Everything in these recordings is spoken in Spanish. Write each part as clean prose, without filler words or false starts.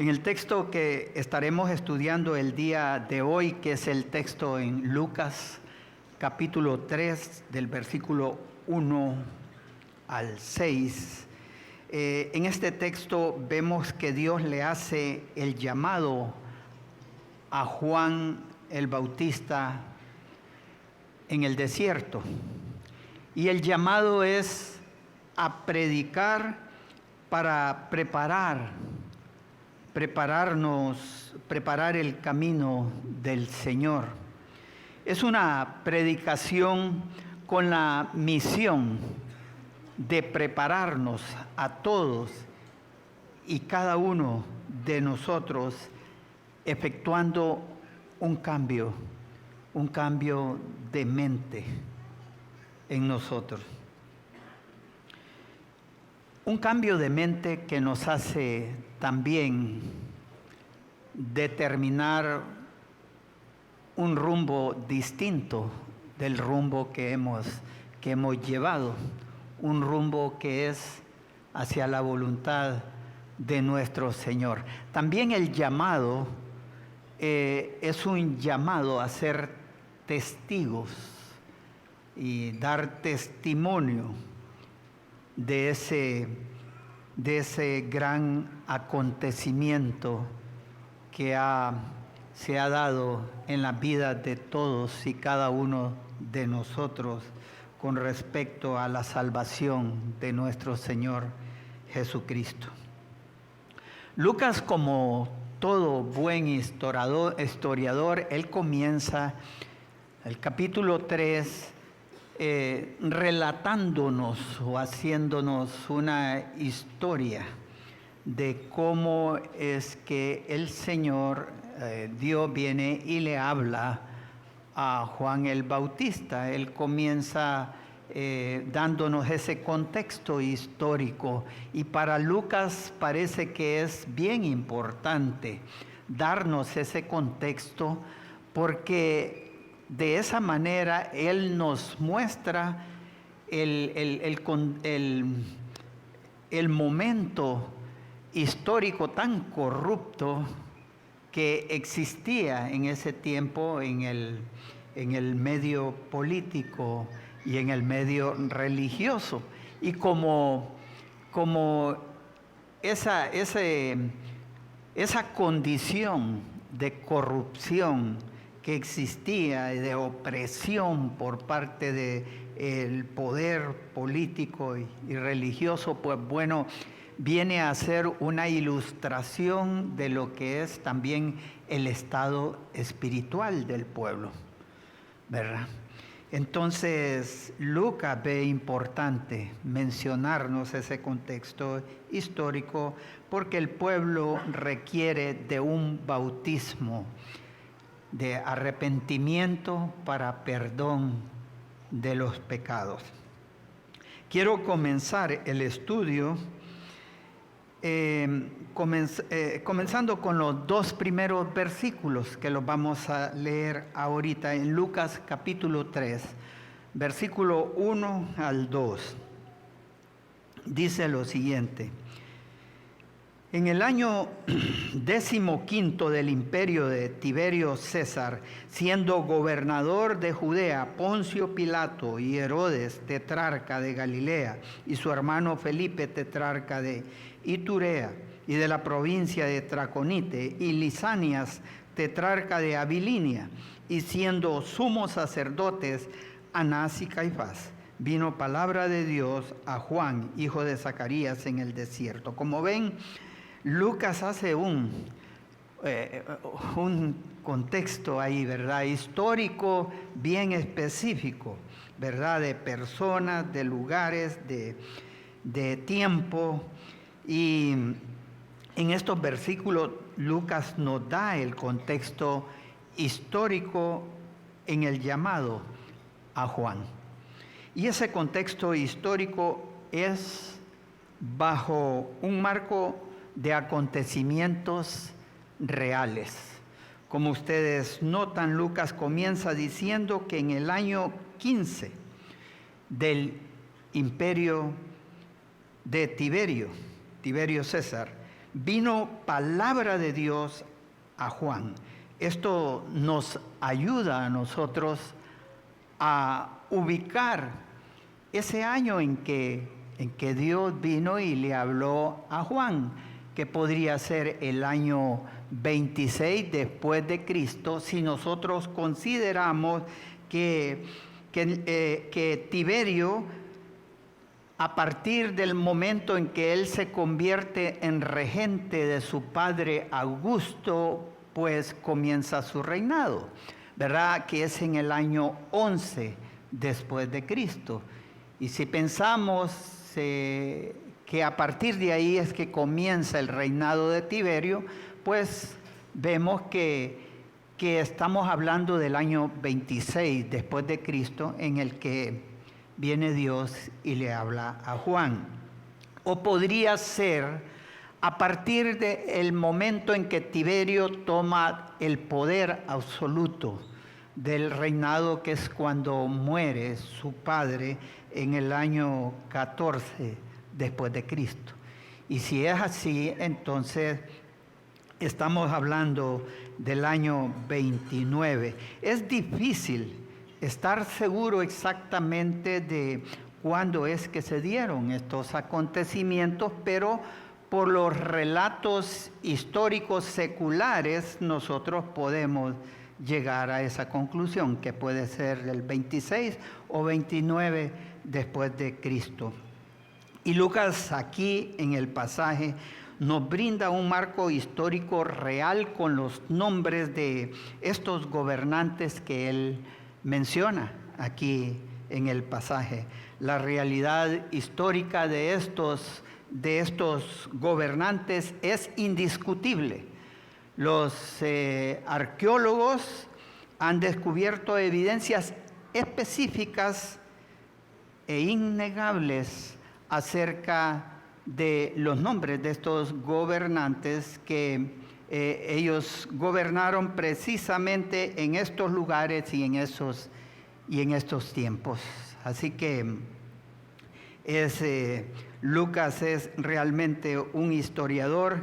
En el texto que estaremos estudiando el día de hoy, que es el texto en Lucas capítulo 3, del versículo 1 al 6, en este texto vemos que Dios le hace el llamado a Juan el Bautista en el desierto. Y el llamado es a predicar para preparar el camino del Señor. Es una predicación con la misión de prepararnos a todos y cada uno de nosotros, efectuando un cambio de mente en nosotros. Un cambio de mente que nos hace también determinar un rumbo distinto del rumbo que hemos llevado, un rumbo que es hacia la voluntad de nuestro Señor. También el llamado es un llamado a ser testigos y dar testimonio de ese gran acontecimiento que se ha dado en la vida de todos y cada uno de nosotros con respecto a la salvación de nuestro Señor Jesucristo. Lucas, como todo buen historiador, él comienza el capítulo 3 relatándonos o haciéndonos una historia de cómo es que el Señor, Dios viene y le habla a Juan el Bautista. Él comienza dándonos ese contexto histórico, y para Lucas parece que es bien importante darnos ese contexto, porque de esa manera él nos muestra el momento histórico tan corrupto que existía en ese tiempo en el medio político y en el medio religioso. Y como esa condición de corrupción que existía y de opresión por parte del poder político y religioso, pues bueno, viene a ser una ilustración de lo que es también el estado espiritual del pueblo, ¿verdad? Entonces, Lucas ve importante mencionarnos ese contexto histórico, porque el pueblo requiere de un bautismo de arrepentimiento para perdón de los pecados. Quiero comenzar el estudio comenzando con los dos primeros versículos que los vamos a leer ahorita en Lucas capítulo 3, versículo 1 al 2. Dice lo siguiente: en el año 15 del imperio de Tiberio César, siendo gobernador de Judea Poncio Pilato y Herodes, tetrarca de Galilea, y su hermano Felipe, tetrarca de Iturea y de la provincia de Traconite, y Lisanias, tetrarca de Abilinia, y siendo sumos sacerdotes Anás y Caifás, vino palabra de Dios a Juan, hijo de Zacarías, en el desierto. Como ven, Lucas hace un contexto ahí, ¿verdad? Histórico bien específico, ¿verdad? De personas, de lugares, de tiempo. Y en estos versículos Lucas nos da el contexto histórico en el llamado a Juan. Y ese contexto histórico es bajo un marco de acontecimientos reales. Como ustedes notan, Lucas comienza diciendo que en el año 15 del imperio de Tiberio César, vino palabra de Dios a Juan. Esto nos ayuda a nosotros a ubicar ese año en que Dios vino y le habló a Juan, que podría ser el año 26 después de Cristo, si nosotros consideramos que Tiberio, a partir del momento en que él se convierte en regente de su padre Augusto, pues comienza su reinado, ¿verdad? Que es en el año 11 después de Cristo. Y si pensamos que a partir de ahí es que comienza el reinado de Tiberio, pues vemos que estamos hablando del año 26 después de Cristo, en el que viene Dios y le habla a Juan. O podría ser a partir del momento en que Tiberio toma el poder absoluto del reinado, que es cuando muere su padre en el año 14 después de Cristo. Y si es así, entonces estamos hablando del año 29. Es difícil estar seguro exactamente de cuándo es que se dieron estos acontecimientos, pero por los relatos históricos seculares nosotros podemos llegar a esa conclusión, que puede ser el 26 o 29 después de Cristo. Y Lucas aquí en el pasaje nos brinda un marco histórico real con los nombres de estos gobernantes que él menciona aquí en el pasaje. La realidad histórica de estos gobernantes es indiscutible. Los arqueólogos han descubierto evidencias específicas e innegables acerca de los nombres de estos gobernantes, que ellos gobernaron precisamente en estos lugares y en estos tiempos. Así que Lucas es realmente un historiador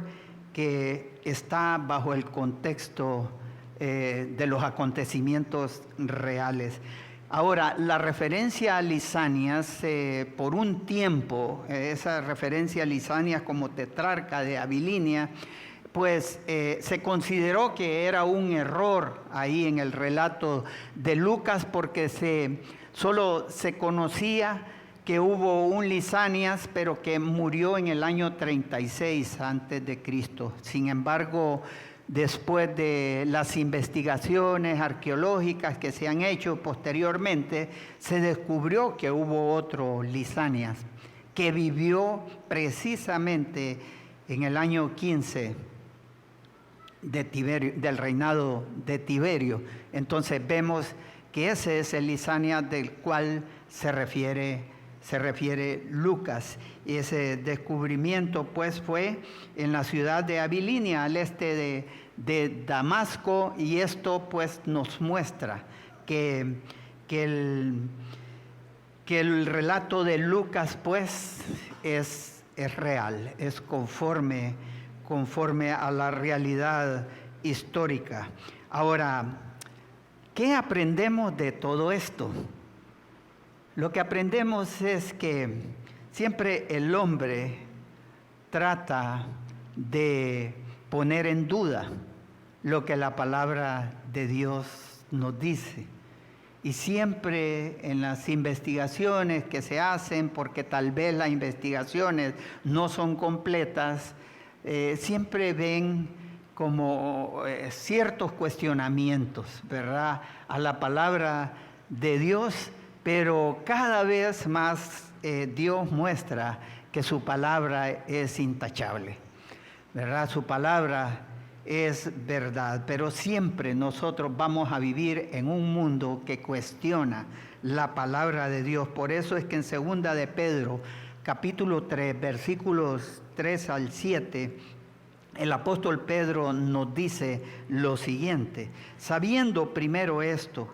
que está bajo el contexto de los acontecimientos reales. Ahora, la referencia a Lisanias, por un tiempo, esa referencia a Lisanias como tetrarca de Abilinia, pues se consideró que era un error ahí en el relato de Lucas, porque solo se conocía que hubo un Lisanias, pero que murió en el año 36 antes de Cristo. Sin embargo, después de las investigaciones arqueológicas que se han hecho posteriormente, se descubrió que hubo otro Lisanias que vivió precisamente en el año 15 de Tiberio, del reinado de Tiberio. Entonces vemos que ese es el Lisanias del cual se refiere Lucas. Y ese descubrimiento pues fue en la ciudad de Abilinia, al este de Damasco, y esto pues nos muestra que el relato de Lucas pues es real, es conforme a la realidad histórica. Ahora, ¿qué aprendemos de todo esto? Lo que aprendemos es que siempre el hombre trata de poner en duda lo que la palabra de Dios nos dice. Y siempre en las investigaciones que se hacen, porque tal vez las investigaciones no son completas, siempre ven como ciertos cuestionamientos, ¿verdad?, a la palabra de Dios, pero cada vez más Dios muestra que su palabra es intachable, ¿verdad? Su palabra es verdad, pero siempre nosotros vamos a vivir en un mundo que cuestiona la palabra de Dios. Por eso es que en 2 de Pedro, capítulo 3, versículos 3 al 7, el apóstol Pedro nos dice lo siguiente: sabiendo primero esto,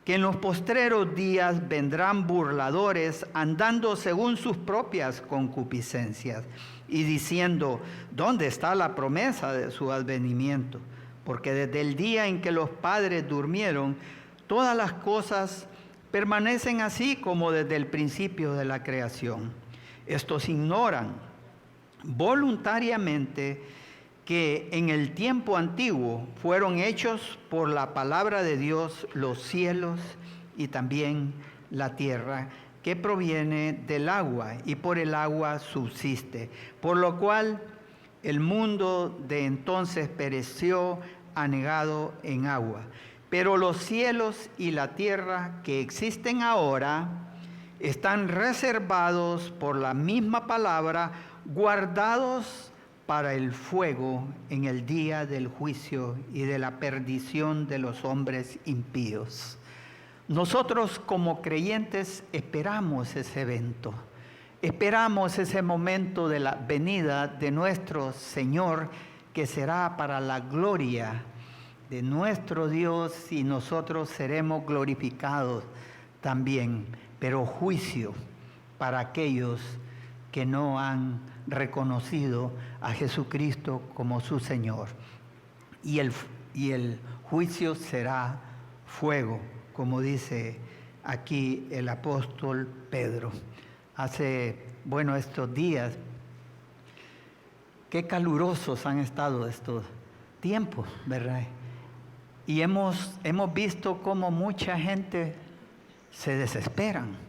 que en los postreros días vendrán burladores andando según sus propias concupiscencias y diciendo, ¿dónde está la promesa de su advenimiento? Porque desde el día en que los padres durmieron, todas las cosas permanecen así como desde el principio de la creación. Estos ignoran voluntariamente que en el tiempo antiguo fueron hechos por la palabra de Dios los cielos y también la tierra, que proviene del agua y por el agua subsiste, por lo cual el mundo de entonces pereció anegado en agua. Pero los cielos y la tierra que existen ahora están reservados por la misma palabra, guardados para el fuego en el día del juicio y de la perdición de los hombres impíos. Nosotros como creyentes esperamos ese evento, esperamos ese momento de la venida de nuestro Señor, que será para la gloria de nuestro Dios y nosotros seremos glorificados también, pero juicio para aquellos que no han reconocido a Jesucristo como su Señor. Y el juicio será fuego, como dice aquí el apóstol Pedro. Estos días, qué calurosos han estado estos tiempos, ¿verdad? Y hemos visto cómo mucha gente se desesperan.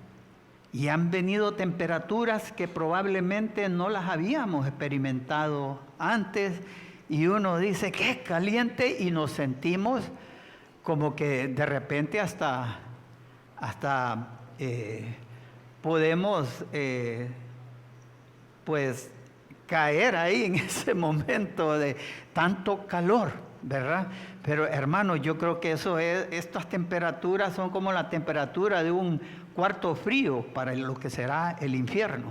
Y han venido temperaturas que probablemente no las habíamos experimentado antes. Y uno dice, qué caliente, y nos sentimos como que de repente hasta podemos pues caer ahí en ese momento de tanto calor, ¿verdad? Pero hermanos, yo creo que estas temperaturas son como la temperatura de un cuarto frío para lo que será el infierno.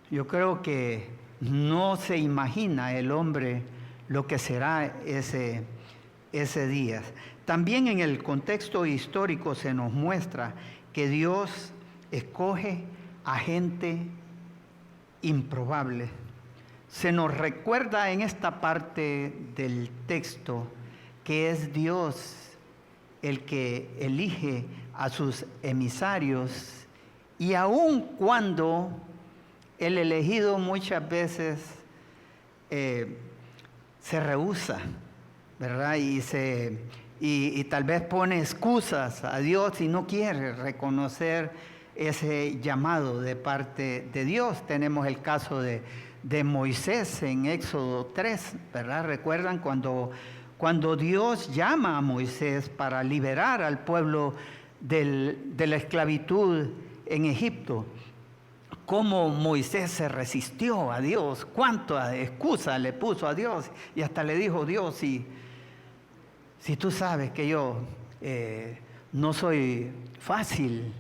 Yo creo que no se imagina el hombre lo que será ese día. También en el contexto histórico se nos muestra que Dios escoge a gente improbable. Se nos recuerda en esta parte del texto que es Dios el que elige a sus emisarios, y aun cuando el elegido muchas veces se rehúsa, ¿verdad? Y tal vez pone excusas a Dios y no quiere reconocer ese llamado de parte de Dios. Tenemos el caso de Moisés en Éxodo 3, ¿verdad? ¿Recuerdan cuando Dios llama a Moisés para liberar al pueblo de la esclavitud en Egipto? Cómo Moisés se resistió a Dios, cuántas excusas le puso a Dios, y hasta le dijo, Dios, si tú sabes que yo no soy fácil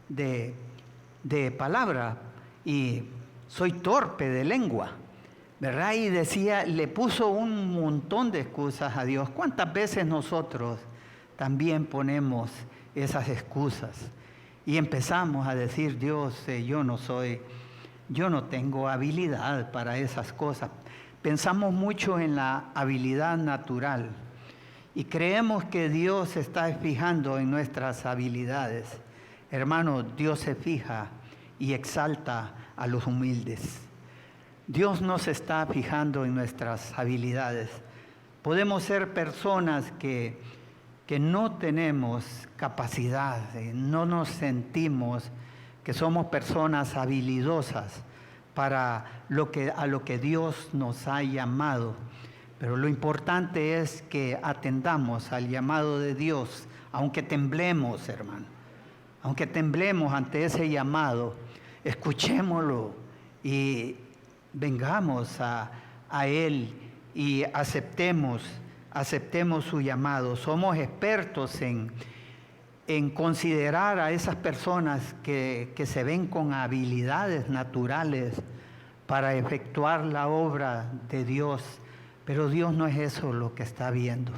de palabra y soy torpe de lengua, ¿verdad? Y le puso un montón de excusas a Dios. ¿Cuántas veces nosotros también ponemos esas excusas? Y empezamos a decir, Dios, yo no tengo habilidad para esas cosas. Pensamos mucho en la habilidad natural y creemos que Dios se está fijando en nuestras habilidades. Hermano, Dios se fija y exalta a los humildes. Dios no se está fijando en nuestras habilidades. Podemos ser personas que no tenemos capacidad, no nos sentimos que somos personas habilidosas para a lo que Dios nos ha llamado. Pero lo importante es que atendamos al llamado de Dios, aunque temblemos, hermano. Aunque temblemos ante ese llamado, escuchémoslo y vengamos a Él y aceptemos su llamado. Somos expertos en considerar a esas personas que se ven con habilidades naturales para efectuar la obra de Dios, pero Dios no es eso lo que está viendo.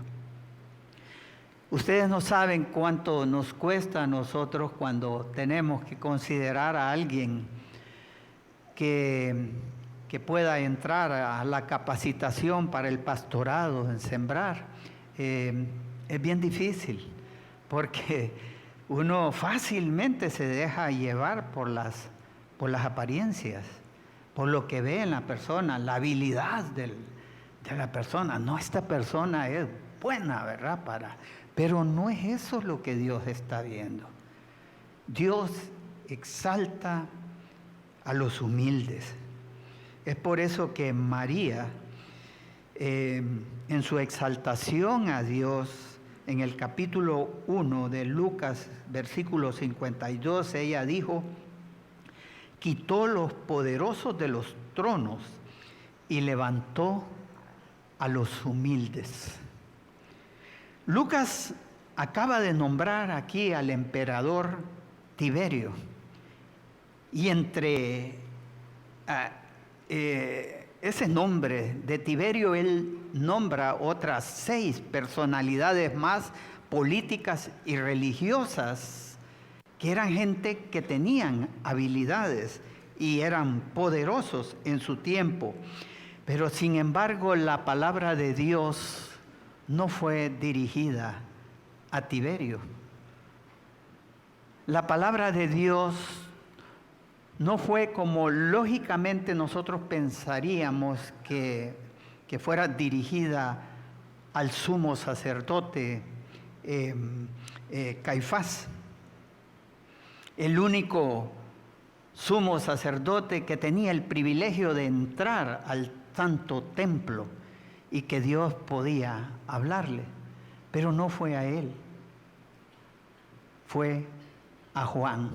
Ustedes no saben cuánto nos cuesta a nosotros cuando tenemos que considerar a alguien que pueda entrar a la capacitación para el pastorado, en sembrar. Es bien difícil, porque uno fácilmente se deja llevar por las apariencias, por lo que ve en la persona, la habilidad de la persona. No, esta persona es buena, ¿verdad? Pero no es eso lo que Dios está viendo. Dios exalta a los humildes. Es por eso que María, en su exaltación a Dios, en el capítulo 1 de Lucas, versículo 52, ella dijo: quitó los poderosos de los tronos y levantó a los humildes. Lucas acaba de nombrar aquí al emperador Tiberio, y entre ese nombre de Tiberio él nombra otras 6 personalidades más políticas y religiosas, que eran gente que tenían habilidades y eran poderosos en su tiempo. Pero sin embargo la palabra de Dios no fue dirigida a Tiberio. La palabra de Dios no fue como lógicamente nosotros pensaríamos que fuera dirigida al sumo sacerdote Caifás, el único sumo sacerdote que tenía el privilegio de entrar al santo templo y que Dios podía hablarle. Pero no fue a él, fue a Juan.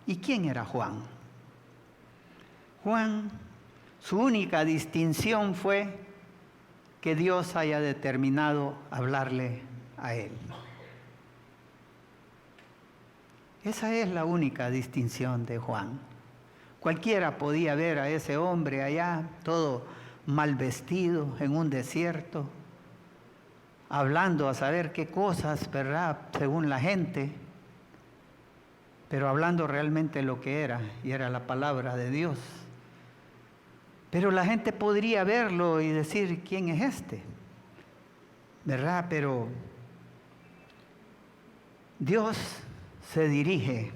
¿Y quién era Juan? Juan, su única distinción fue que Dios haya determinado hablarle a él. Esa es la única distinción de Juan. Cualquiera podía ver a ese hombre allá, todo mal vestido, en un desierto, hablando a saber qué cosas, ¿verdad?, según la gente, pero hablando realmente lo que era, y era la palabra de Dios. Pero la gente podría verlo y decir: ¿quién es este?, ¿verdad? Pero Dios se dirige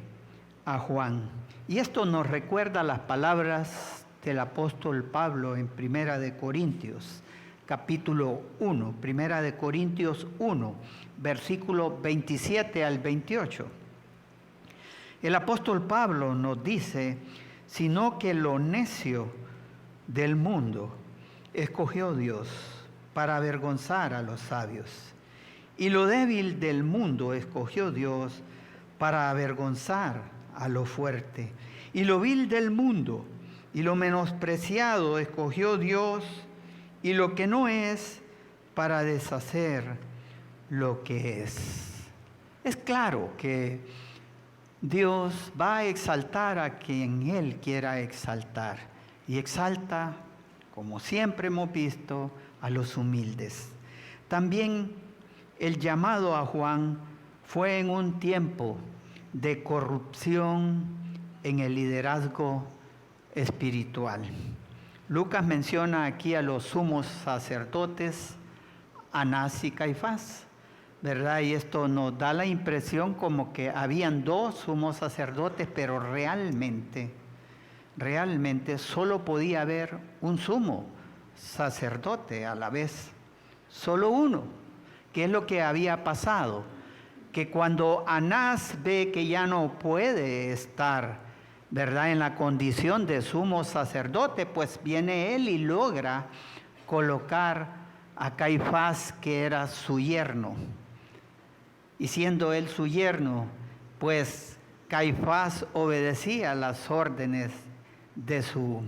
a Juan. Y esto nos recuerda las palabras del apóstol Pablo en Primera de Corintios, capítulo 1, Primera de Corintios 1, versículo 27 al 28. El apóstol Pablo nos dice: sino que lo necio del mundo escogió Dios para avergonzar a los sabios, y lo débil del mundo escogió Dios para avergonzar a lo fuerte, y lo vil del mundo y lo menospreciado escogió Dios, y lo que no es, para deshacer lo que es. Es claro que Dios va a exaltar a quien Él quiera exaltar, y exalta, como siempre hemos visto, a los humildes. También el llamado a Juan fue en un tiempo de corrupción en el liderazgo espiritual. Lucas menciona aquí a los sumos sacerdotes Anás y Caifás, ¿verdad? Y esto nos da la impresión como que habían 2 sumos sacerdotes, pero realmente solo podía haber un sumo sacerdote a la vez, solo uno. ¿Qué es lo que había pasado? Que cuando Anás ve que ya no puede estar, ¿verdad?, en la condición de sumo sacerdote, pues viene él y logra colocar a Caifás, que era su yerno. Y siendo él su yerno, pues Caifás obedecía las órdenes de su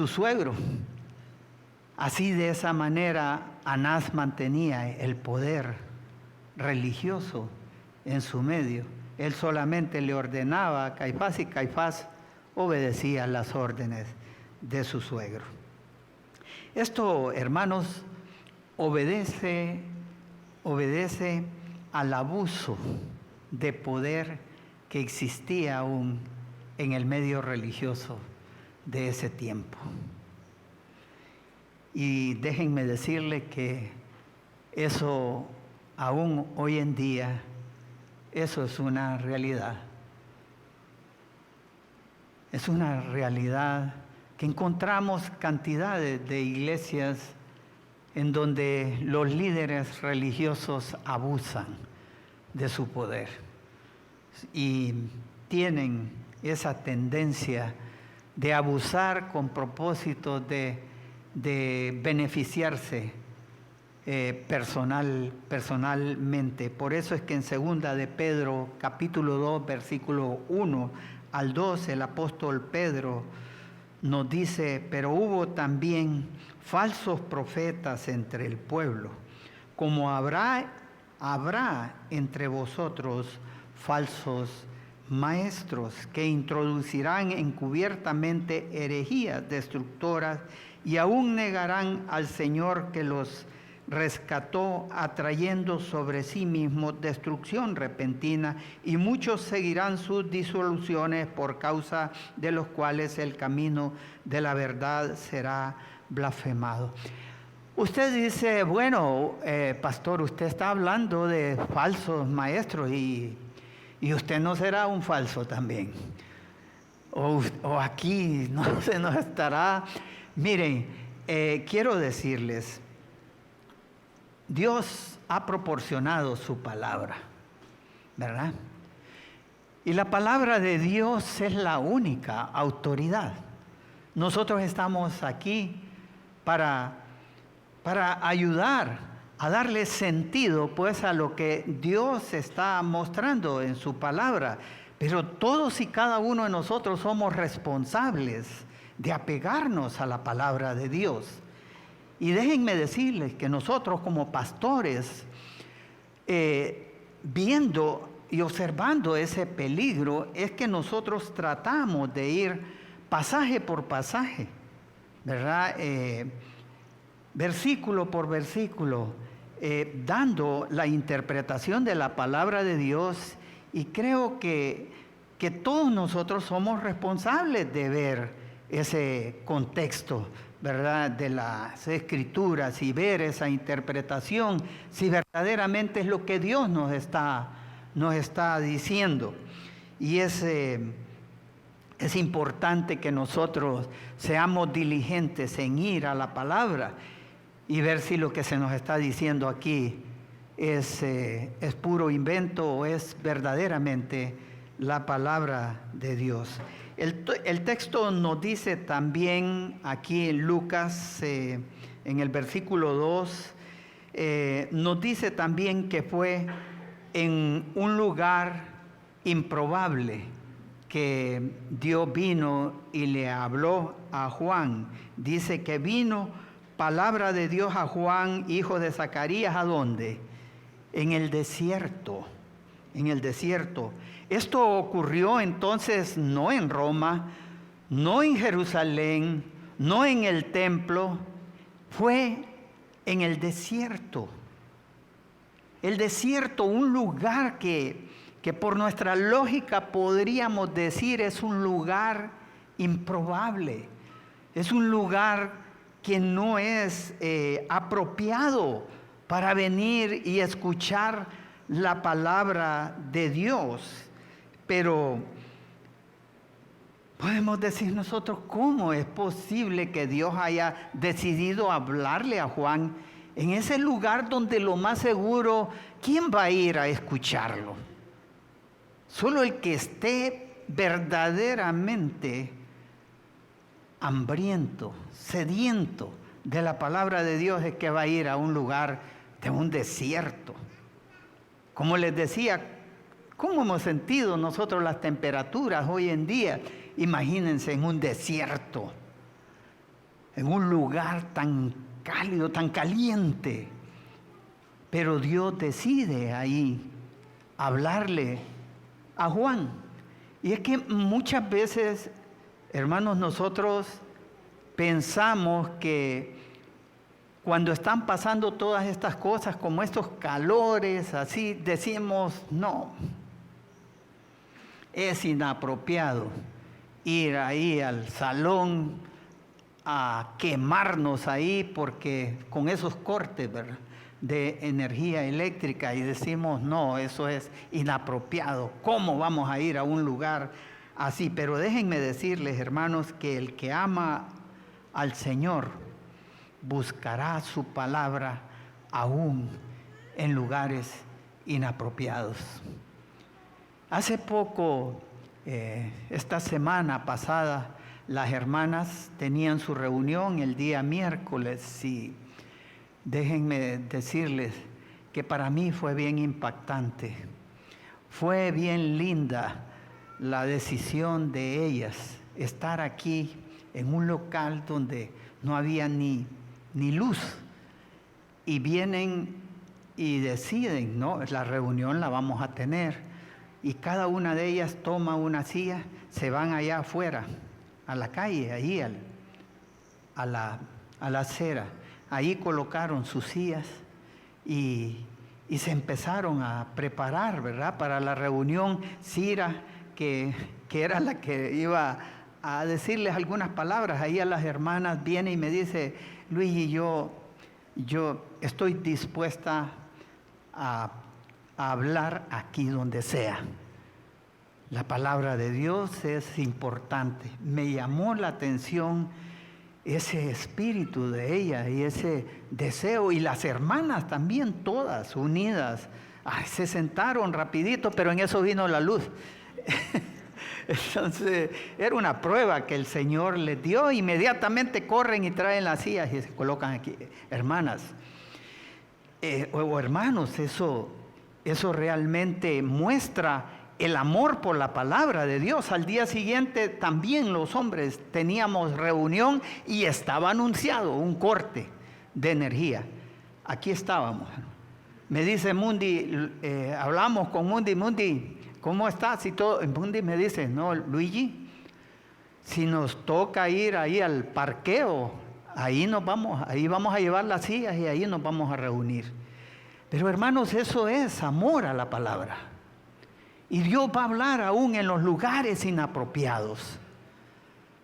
suegro. Así, de esa manera, Anás mantenía el poder religioso en su medio. Él solamente le ordenaba a Caifás y Caifás obedecía las órdenes de su suegro. Esto, hermanos, obedece obedece al abuso de poder que existía aún en el medio religioso de ese tiempo. Y déjenme decirle que eso aún hoy en día, eso es una realidad. Es una realidad que encontramos cantidades de iglesias en donde los líderes religiosos abusan de su poder y tienen esa tendencia de abusar con propósito de beneficiarse personalmente. Por eso es que en 2 de Pedro, capítulo 2, versículo 1 al 2, el apóstol Pedro nos dice: pero hubo también falsos profetas entre el pueblo, como habrá entre vosotros falsos maestros que introducirán encubiertamente herejías destructoras y aún negarán al Señor que los rescató, atrayendo sobre sí mismos destrucción repentina, y muchos seguirán sus disoluciones, por causa de los cuales el camino de la verdad será blasfemado. Usted dice, bueno, pastor, usted está hablando de falsos maestros y usted no será un falso también. O aquí no se nos estará. Miren, quiero decirles, Dios ha proporcionado su palabra, ¿verdad? Y la palabra de Dios es la única autoridad. Nosotros estamos aquí para ayudar a darle sentido pues a lo que Dios está mostrando en su palabra. Pero todos y cada uno de nosotros somos responsables de apegarnos a la palabra de Dios. Y déjenme decirles que nosotros como pastores, viendo y observando ese peligro, es que nosotros tratamos de ir pasaje por pasaje, ¿verdad? Versículo por versículo, dando la interpretación de la palabra de Dios. Y creo que todos nosotros somos responsables de ver ese contexto, ¿verdad?, de las Escrituras, y ver esa interpretación, si verdaderamente es lo que Dios nos está diciendo. Y es importante que nosotros seamos diligentes en ir a la palabra y ver si lo que se nos está diciendo aquí es puro invento o es verdaderamente la palabra de Dios. El texto nos dice también aquí en Lucas, en el versículo 2, nos dice también que fue en un lugar improbable que Dios vino y le habló a Juan. Dice que vino palabra de Dios a Juan, hijo de Zacarías, ¿a dónde? En el desierto, en el desierto. Esto ocurrió entonces no en Roma, no en Jerusalén, no en el templo, fue en el desierto. El desierto, un lugar que por nuestra lógica podríamos decir es un lugar improbable, es un lugar que no es apropiado para venir y escuchar la palabra de Dios. Pero podemos decir nosotros, ¿cómo es posible que Dios haya decidido hablarle a Juan en ese lugar donde lo más seguro, ¿quién va a ir a escucharlo? Solo el que esté verdaderamente hambriento, sediento de la palabra de Dios es que va a ir a un lugar de un desierto. Como les decía, ¿cómo hemos sentido nosotros las temperaturas hoy en día? Imagínense en un desierto, en un lugar tan cálido, tan caliente. Pero Dios decide ahí hablarle a Juan. Y es que muchas veces, hermanos, nosotros pensamos que Cuando están pasando todas estas cosas, como estos calores, así decimos, no, es inapropiado ir ahí al salón a quemarnos ahí porque con esos cortes, ¿verdad?, de energía eléctrica, y decimos, no, eso es inapropiado. ¿Cómo vamos a ir a un lugar así? Pero déjenme decirles, hermanos, que el que ama al Señor buscará su palabra aún en lugares inapropiados. Hace poco, esta semana pasada, las hermanas tenían su reunión el día miércoles y déjenme decirles que para mí fue bien impactante. Fue bien linda la decisión de ellas, estar aquí en un local donde no había ni luz. Y vienen y deciden, ¿no? La reunión la vamos a tener. Y cada una de ellas toma una silla, se van allá afuera, a la calle, ahí a la acera. Ahí colocaron sus sillas y se empezaron a preparar, ¿verdad?, para la reunión. Cira, que era la que iba a decirles algunas palabras ahí a las hermanas, viene y me dice, Luigi, yo estoy dispuesta a hablar aquí donde sea. La palabra de Dios es importante. Me llamó la atención ese espíritu de ella y ese deseo, y las hermanas también, todas unidas. Se sentaron rapidito, pero en eso vino la luz. Entonces era una prueba que el Señor les dio. Inmediatamente corren y traen las sillas y se colocan aquí. Hermanas o hermanos, eso realmente muestra el amor por la palabra de Dios. Al día siguiente también los hombres teníamos reunión y estaba anunciado un corte de energía. Aquí estábamos. Me dice Mundi, hablamos con Mundi, ¿cómo estás? Y todo. Mundi me dice, no, Luigi, si nos toca ir ahí al parqueo, ahí vamos a llevar las sillas y ahí nos vamos a reunir. Pero hermanos, eso es amor a la palabra. Y Dios va a hablar aún en los lugares inapropiados.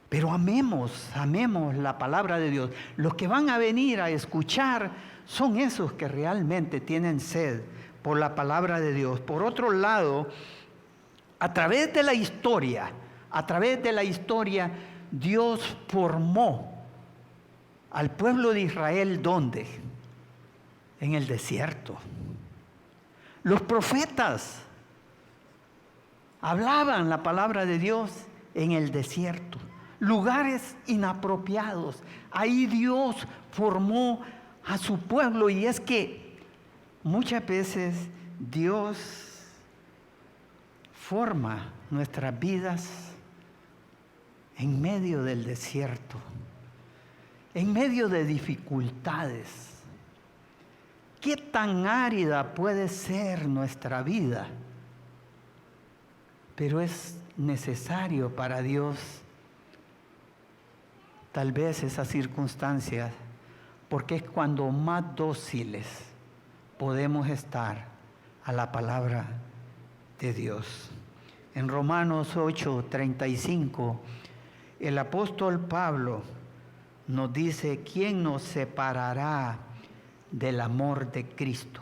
Pero amemos la palabra de Dios. Los que van a venir a escuchar son esos que realmente tienen sed por la palabra de Dios. Por otro lado, a través de la historia, Dios formó al pueblo de Israel, ¿dónde? En el desierto. Los profetas hablaban la palabra de Dios en el desierto, lugares inapropiados. Ahí Dios formó a su pueblo, y es que muchas veces Dios forma nuestras vidas en medio del desierto, en medio de dificultades. ¿Qué tan árida puede ser nuestra vida? Pero es necesario para Dios tal vez esas circunstancias, porque es cuando más dóciles podemos estar a la palabra de Dios. En Romanos 8:35, el apóstol Pablo nos dice, ¿quién nos separará del amor de Cristo?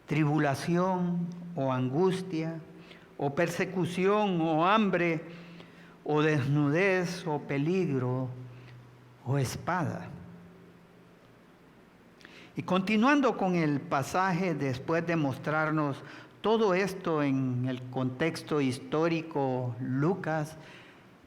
¿Tribulación o angustia, o persecución, o hambre, o desnudez, o peligro, o espada? Y continuando con el pasaje, después de mostrarnos todo esto en el contexto histórico, Lucas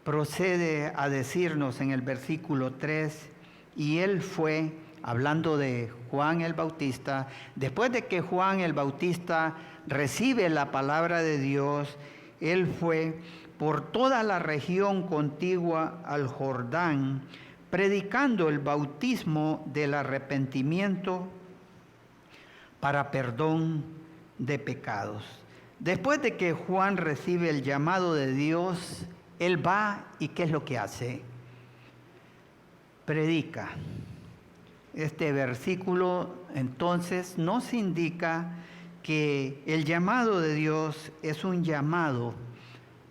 procede a decirnos en el versículo 3, y él fue, hablando de Juan el Bautista, después de que Juan el Bautista recibe la palabra de Dios, él fue por toda la región contigua al Jordán, predicando el bautismo del arrepentimiento para perdón de pecados. Después de que Juan recibe el llamado de Dios, él va y ¿qué es lo que hace? Predica. Este versículo entonces nos indica que el llamado de Dios es un llamado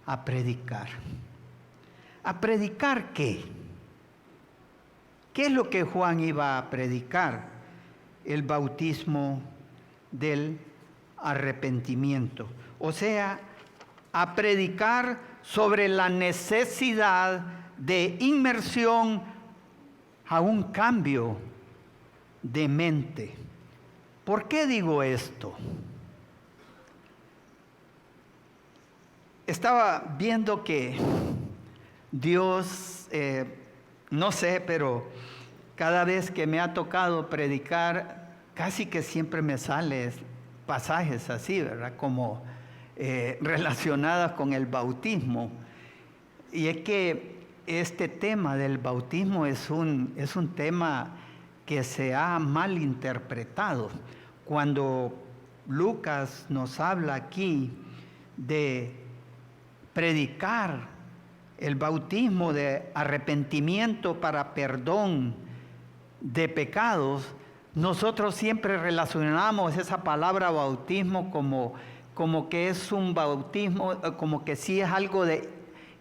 a predicar. ¿A predicar qué? ¿Qué es lo que Juan iba a predicar? El bautismo del arrepentimiento. O sea, a predicar sobre la necesidad de inmersión a un cambio de mente. ¿Por qué digo esto? Estaba viendo que Dios, no sé, pero cada vez que me ha tocado predicar, casi que siempre me salen pasajes así, ¿verdad? Como relacionadas con el bautismo. Y es que este tema del bautismo es un tema que se ha malinterpretado. Cuando Lucas nos habla aquí de predicar el bautismo de arrepentimiento para perdón de pecados, nosotros siempre relacionamos esa palabra bautismo como que es un bautismo, como que sí es algo de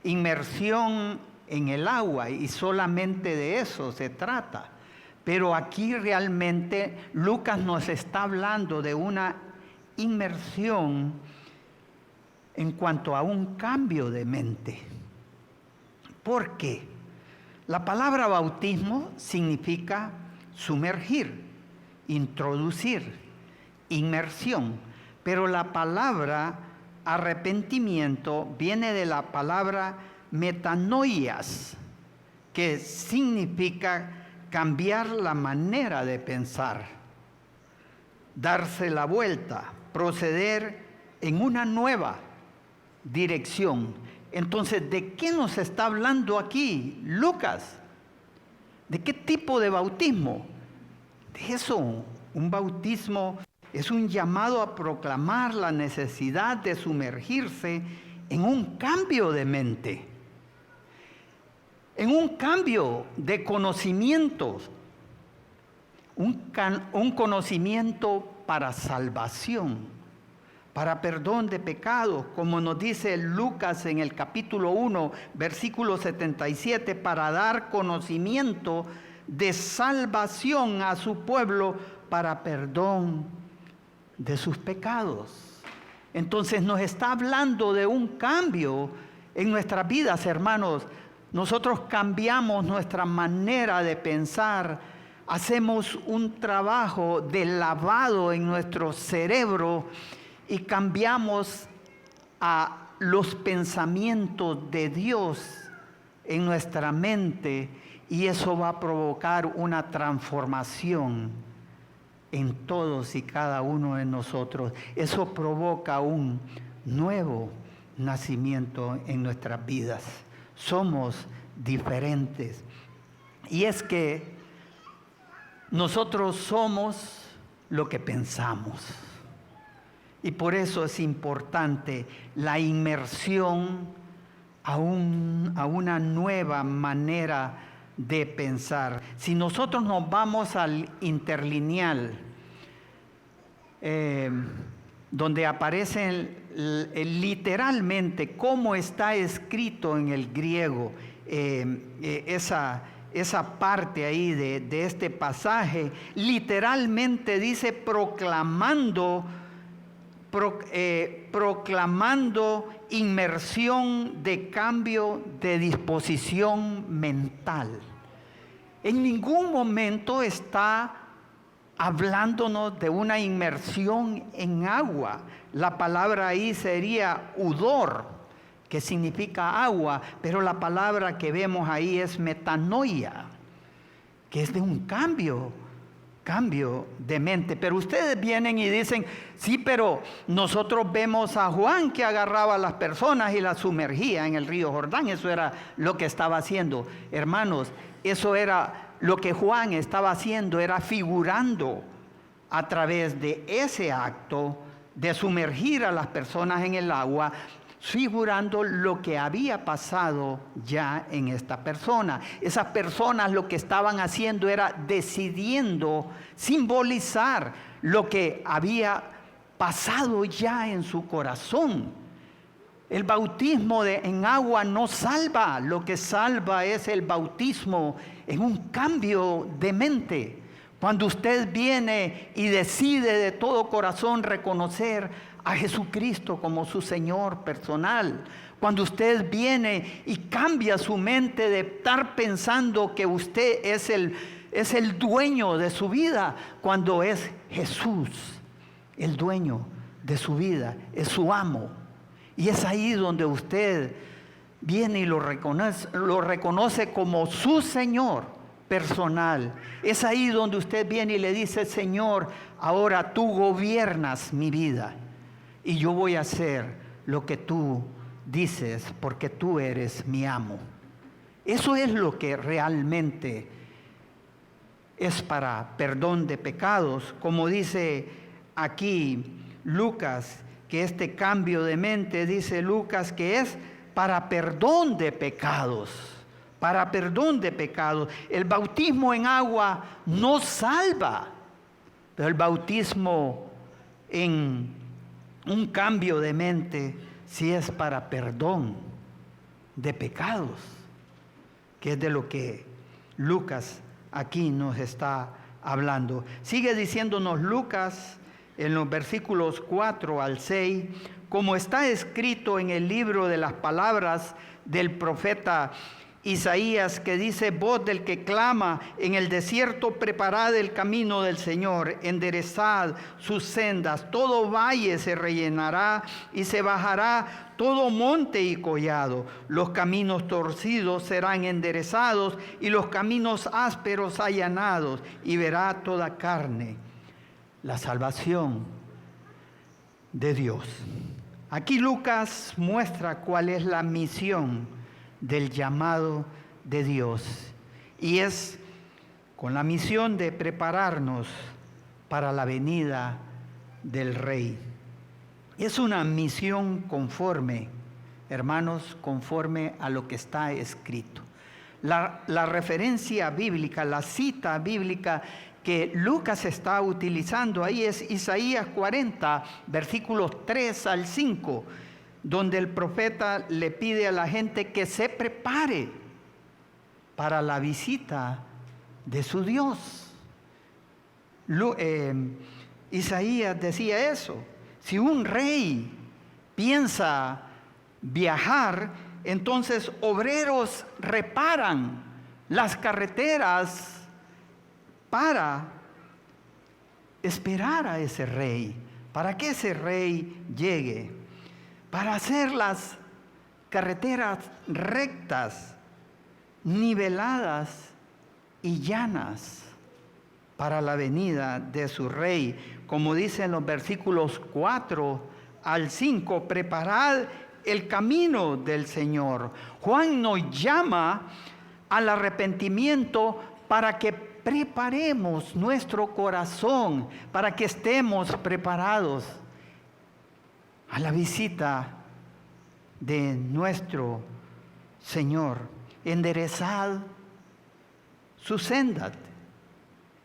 inmersión en el agua y solamente de eso se trata. Pero aquí realmente Lucas nos está hablando de una inmersión en cuanto a un cambio de mente. ¿Por qué? La palabra bautismo significa sumergir, introducir, inmersión. Pero la palabra arrepentimiento viene de la palabra metanoias, que significa cambiar la manera de pensar, darse la vuelta, proceder en una nueva dirección. Entonces, ¿de qué nos está hablando aquí Lucas? ¿De qué tipo de bautismo? De eso, un bautismo es un llamado a proclamar la necesidad de sumergirse en un cambio de mente, en un cambio de conocimientos, un conocimiento para salvación, para perdón de pecados, como nos dice Lucas en el capítulo 1, versículo 77, para dar conocimiento de salvación a su pueblo para perdón de sus pecados. Entonces nos está hablando de un cambio en nuestras vidas, hermanos. Nosotros cambiamos nuestra manera de pensar, hacemos un trabajo de lavado en nuestro cerebro y cambiamos a los pensamientos de Dios en nuestra mente, y eso va a provocar una transformación en todos y cada uno de nosotros. Eso provoca un nuevo nacimiento en nuestras vidas. Somos diferentes. Y es que nosotros somos lo que pensamos. Y por eso es importante la inmersión a una nueva manera de pensar. Si nosotros nos vamos al interlineal, donde aparece literalmente cómo está escrito en el griego, esa parte ahí de este pasaje, literalmente dice proclamando inmersión de cambio de disposición mental. En ningún momento está hablándonos de una inmersión en agua. La palabra ahí sería udor, que significa agua, pero la palabra que vemos ahí es metanoia, que es de un cambio de mente. Pero ustedes vienen y dicen, sí, pero nosotros vemos a Juan que agarraba a las personas y las sumergía en el río Jordán. Eso era lo que estaba haciendo. Hermanos, eso era lo que Juan estaba haciendo, era figurando a través de ese acto de sumergir a las personas en el agua, figurando lo que había pasado ya en esta persona. Esas personas lo que estaban haciendo era decidiendo simbolizar lo que había pasado ya en su corazón. El bautismo en agua no salva, lo que salva es el bautismo en un cambio de mente. Cuando usted viene y decide de todo corazón reconocer a Jesucristo como su Señor personal. Cuando usted viene y cambia su mente de estar pensando que usted es el dueño de su vida, cuando es Jesús el dueño de su vida, es su amo. Y es ahí donde usted viene y lo reconoce como su Señor personal. Es ahí donde usted viene y le dice: Señor, ahora tú gobiernas mi vida y yo voy a hacer lo que tú dices porque tú eres mi amo. Eso es lo que realmente es para perdón de pecados, como dice aquí Lucas, que este cambio de mente, dice Lucas, que es para perdón de pecados. Para perdón de pecados. El bautismo en agua no salva, pero el bautismo en un cambio de mente sí es para perdón de pecados, que es de lo que Lucas aquí nos está hablando. Sigue diciéndonos Lucas en los versículos 4 al 6, como está escrito en el libro de las palabras del profeta Isaías, que dice: voz del que clama en el desierto, preparad el camino del Señor, enderezad sus sendas, todo valle se rellenará y se bajará todo monte y collado, los caminos torcidos serán enderezados y los caminos ásperos allanados, y verá toda carne la salvación de Dios. Aquí Lucas muestra cuál es la misión del llamado de Dios, y es con la misión de prepararnos para la venida del Rey. Es una misión conforme, hermanos, conforme a lo que está escrito. La referencia bíblica, la cita bíblica que Lucas está utilizando ahí es Isaías 40, versículos 3 al 5, donde el profeta le pide a la gente que se prepare para la visita de su Dios. Isaías decía eso: si un rey piensa viajar, entonces obreros reparan las carreteras para esperar a ese rey, para que ese rey llegue, para hacer las carreteras rectas, niveladas y llanas para la venida de su rey. Como dicen los versículos 4 al 5, preparad el camino del Señor. Juan nos llama al arrepentimiento para que preparemos nuestro corazón, para que estemos preparados a la visita de nuestro Señor. Enderezad su senda.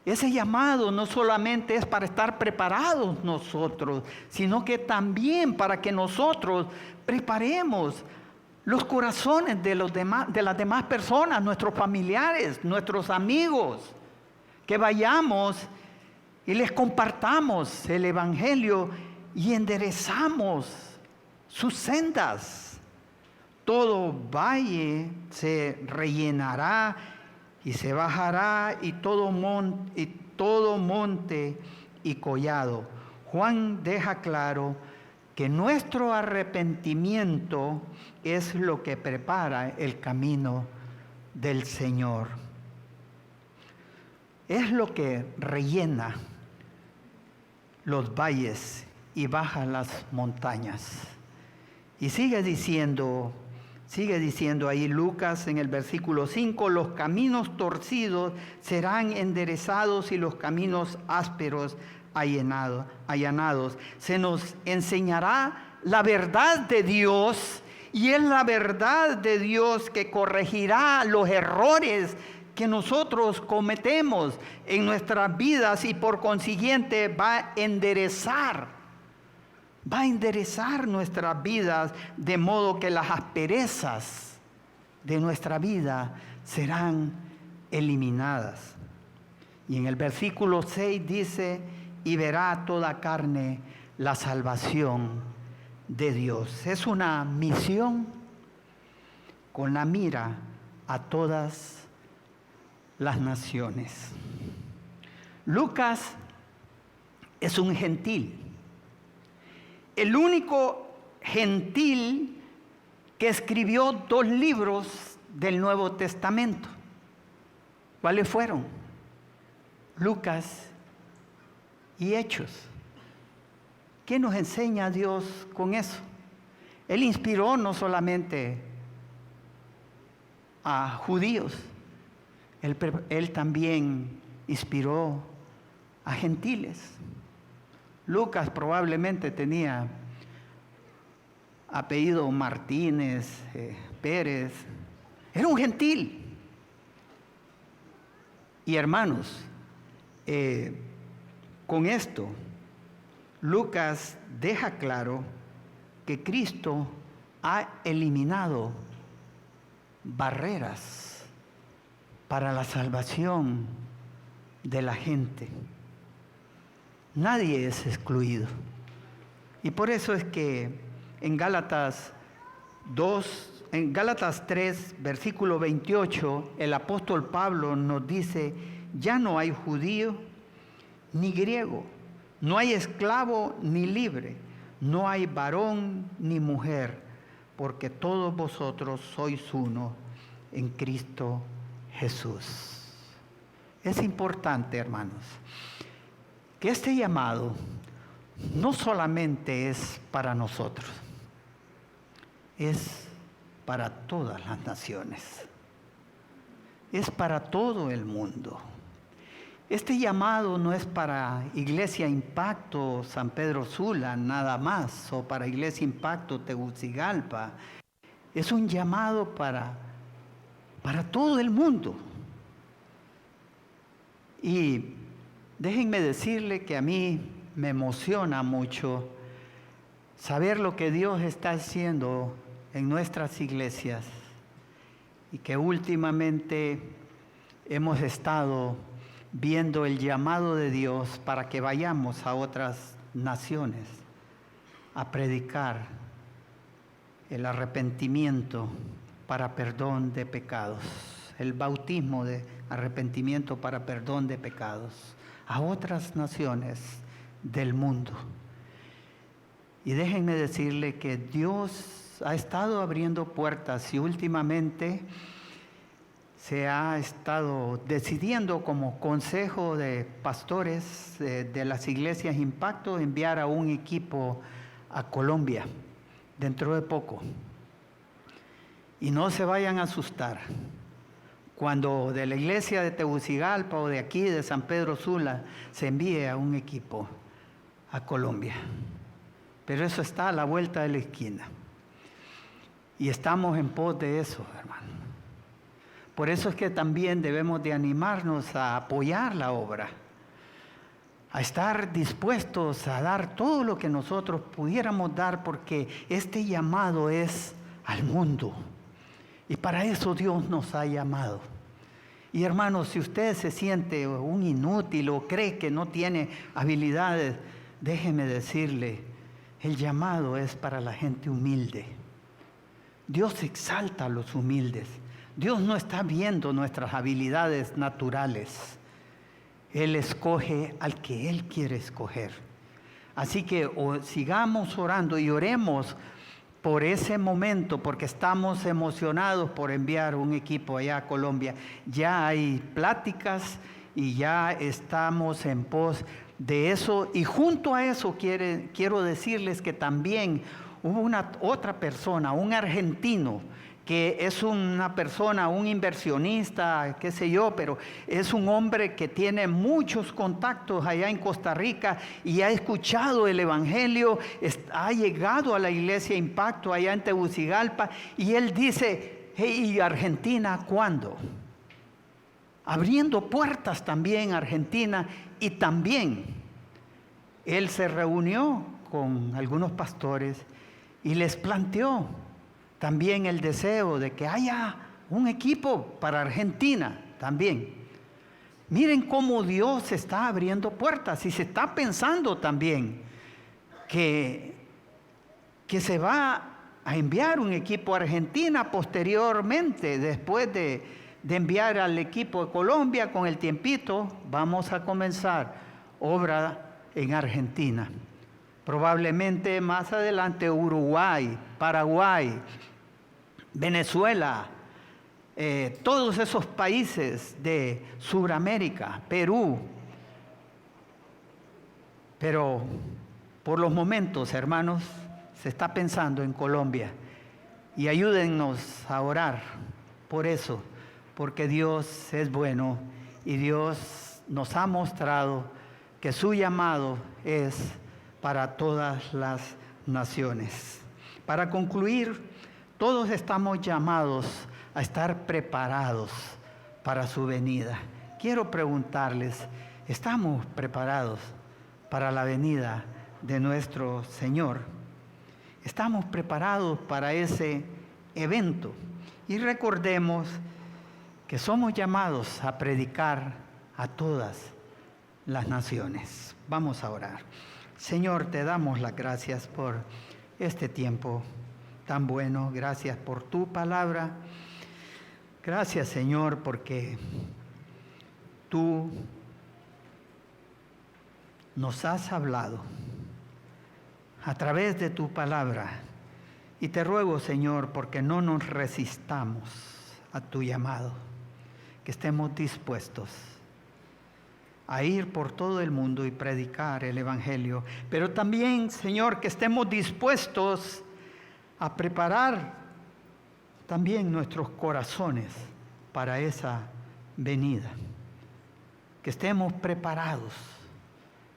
Ese llamado no solamente es para estar preparados nosotros, sino que también para que nosotros preparemos los corazones de las demás personas, nuestros familiares, nuestros amigos, que vayamos y les compartamos el Evangelio y enderezamos sus sendas. Todo valle se rellenará y se bajará, y todo monte y collado. Juan deja claro que nuestro arrepentimiento es lo que prepara el camino del Señor. Es lo que rellena los valles y baja las montañas. Y sigue diciendo ahí Lucas en el versículo 5, los caminos torcidos serán enderezados y los caminos ásperos allanados. Se nos enseñará la verdad de Dios, y es la verdad de Dios que corregirá los errores que nosotros cometemos en nuestras vidas, y por consiguiente va a enderezar nuestras vidas, de modo que las asperezas de nuestra vida serán eliminadas. Y en el versículo 6 dice: y verá toda carne la salvación de Dios. Es una misión con la mira a todas las naciones. Lucas es un gentil, el único gentil que escribió 2 libros del Nuevo Testamento. ¿Cuáles fueron? Lucas y Hechos. ¿Qué nos enseña Dios con eso? Él inspiró no solamente a judíos, Él también inspiró a gentiles. Lucas probablemente tenía apellido Martínez, Pérez. Era un gentil. Y hermanos, con esto, Lucas deja claro que Cristo ha eliminado barreras para la salvación de la gente. Nadie es excluido. Y por eso es que en Gálatas 3, versículo 28, el apóstol Pablo nos dice: ya no hay judío ni griego, no hay esclavo ni libre, no hay varón ni mujer, porque todos vosotros sois uno en Cristo Jesús. Es importante, hermanos, que este llamado no solamente es para nosotros, es para todas las naciones, es para todo el mundo. Este llamado no es para Iglesia Impacto San Pedro Sula nada más, o para Iglesia Impacto Tegucigalpa. Es un llamado para todo el mundo. Y déjenme decirle que a mí me emociona mucho saber lo que Dios está haciendo en nuestras iglesias, y que últimamente hemos estado viendo el llamado de Dios para que vayamos a otras naciones a predicar el arrepentimiento para perdón de pecados, el bautismo de arrepentimiento para perdón de pecados a otras naciones del mundo. Y déjenme decirle que Dios ha estado abriendo puertas, y últimamente se ha estado decidiendo como consejo de pastores de las iglesias Impacto enviar a un equipo a Colombia dentro de poco. Y no se vayan a asustar cuando de la iglesia de Tegucigalpa o de aquí de San Pedro Sula se envíe a un equipo a Colombia. Pero eso está a la vuelta de la esquina. Y estamos en pos de eso, hermano. Por eso es que también debemos de animarnos a apoyar la obra, a estar dispuestos a dar todo lo que nosotros pudiéramos dar, porque este llamado es al mundo. Y para eso Dios nos ha llamado. Y hermanos, si usted se siente un inútil o cree que no tiene habilidades, déjeme decirle, el llamado es para la gente humilde. Dios exalta a los humildes. Dios no está viendo nuestras habilidades naturales. Él escoge al que Él quiere escoger. Así que sigamos orando y oremos por ese momento, porque estamos emocionados por enviar un equipo allá a Colombia. Ya hay pláticas y ya estamos en pos de eso. Y junto a eso quiero decirles que también hubo otra persona, un argentino, que es una persona, un inversionista, qué sé yo, pero es un hombre que tiene muchos contactos allá en Costa Rica y ha escuchado el Evangelio, ha llegado a la iglesia Impacto allá en Tegucigalpa, y él dice, hey, ¿y Argentina cuándo? Abriendo puertas también a Argentina, y también él se reunió con algunos pastores y les planteó también el deseo de que haya un equipo para Argentina también. Miren cómo Dios está abriendo puertas, y se está pensando también que se va a enviar un equipo a Argentina posteriormente, después de enviar al equipo de Colombia. Con el tiempito vamos a comenzar obra en Argentina. Probablemente más adelante Uruguay, Paraguay, Venezuela, todos esos países de Sudamérica, Perú. Pero por los momentos, hermanos, se está pensando en Colombia, y ayúdennos a orar por eso, porque Dios es bueno y Dios nos ha mostrado que su llamado es para todas las naciones. Para concluir, todos estamos llamados a estar preparados para su venida. Quiero preguntarles, ¿estamos preparados para la venida de nuestro Señor? ¿Estamos preparados para ese evento? Y recordemos que somos llamados a predicar a todas las naciones. Vamos a orar. Señor, te damos las gracias por este tiempo tan bueno. Gracias por tu palabra. Gracias, Señor, porque tú nos has hablado a través de tu palabra. Y te ruego, Señor, porque no nos resistamos a tu llamado, que estemos dispuestos a ir por todo el mundo y predicar el Evangelio. Pero también, Señor, que estemos dispuestos a preparar también nuestros corazones para esa venida. Que estemos preparados,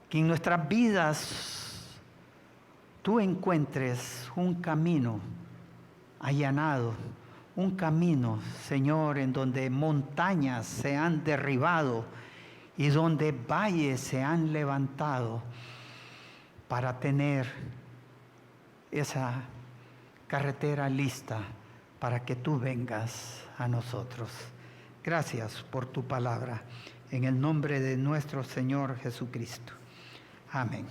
que en nuestras vidas tú encuentres un camino allanado, un camino, Señor, en donde montañas se han derribado y donde valles se han levantado, para tener esa carretera lista para que tú vengas a nosotros. Gracias por tu palabra, en el nombre de nuestro Señor Jesucristo. Amén.